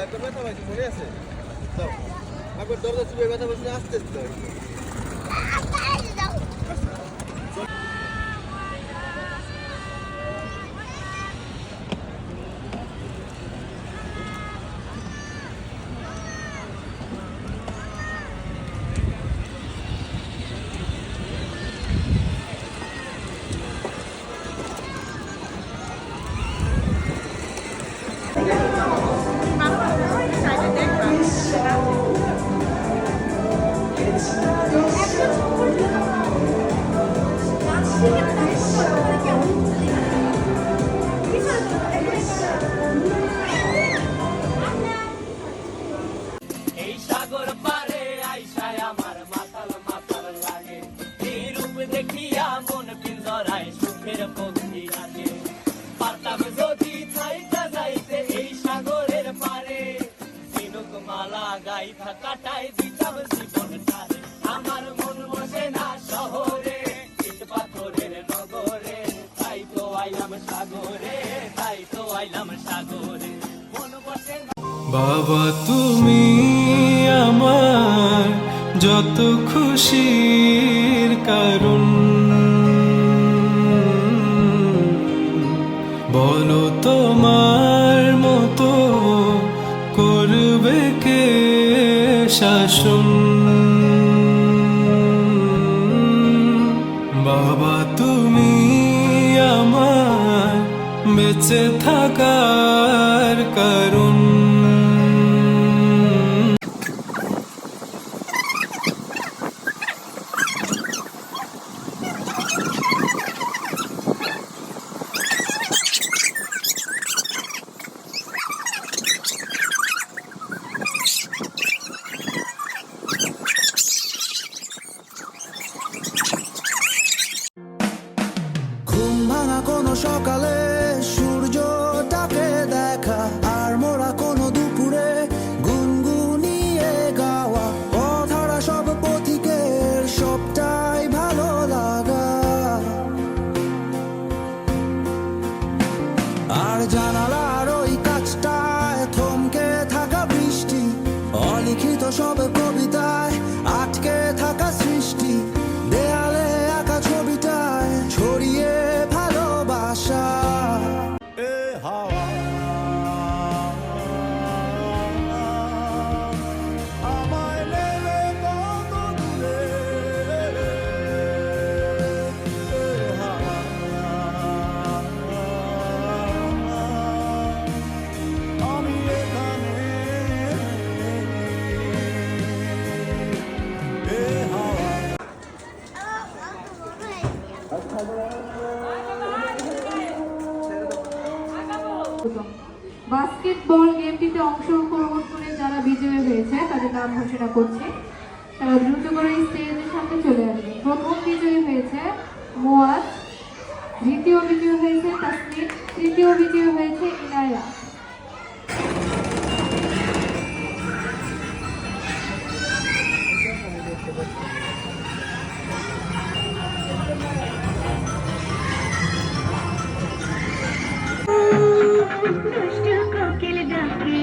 একটা ব্যথা পাইছি মনে আছে দাও একবার দরজা চুপে ব্যথা পাইছি আস্তে আস্তে দাও কাটাই দিতাম জীবনটারে আমার মন বসে না শহরে ইট পাথরের নগরে তাই তো আইলাম সাগরে তাই তো আইলাম সাগরে মন বসে না বাবা তুমি আমার যত খুশির কারণ বলো তোমার মতো করবে কে শাসন বাবা তুমি আমার বেঁচে থাকার কারণ কোনো সকালে সূর্যটাকে দেখা আর মোরা কোনো দুপুরে গুনগুনিয়ে গাওয়া কথাটা সব পথিকের সবটাই ভালো লাগা আর জানালার ওই কাছটায় থমকে থাকা বৃষ্টি অলিখিত সব কবিতায় আটকে থাকা সৃষ্টি দেয়ালে আঁকা ছবিটায় ছড়িয়ে ভালোবাসা এ হাওয়া আমায় নেবে কত দূরে এ হাওয়া আমি এখানে এ হাওয়া বাস্কেটবল গেমটিতে অংশগ্রহণ করে যারা বিজয়ী হয়েছে তাদের নাম ঘোষণা করছি। তারা দ্রুত করে স্টেজের সামনে চলে আসবে। প্রথম বিজয়ী হয়েছে মুয়াজ, দ্বিতীয় বিজয়ী হয়েছে তাসনিম, তৃতীয় বিজয়ী হয়েছে ইনায়া। দুষ্ট কোকিল ডাকে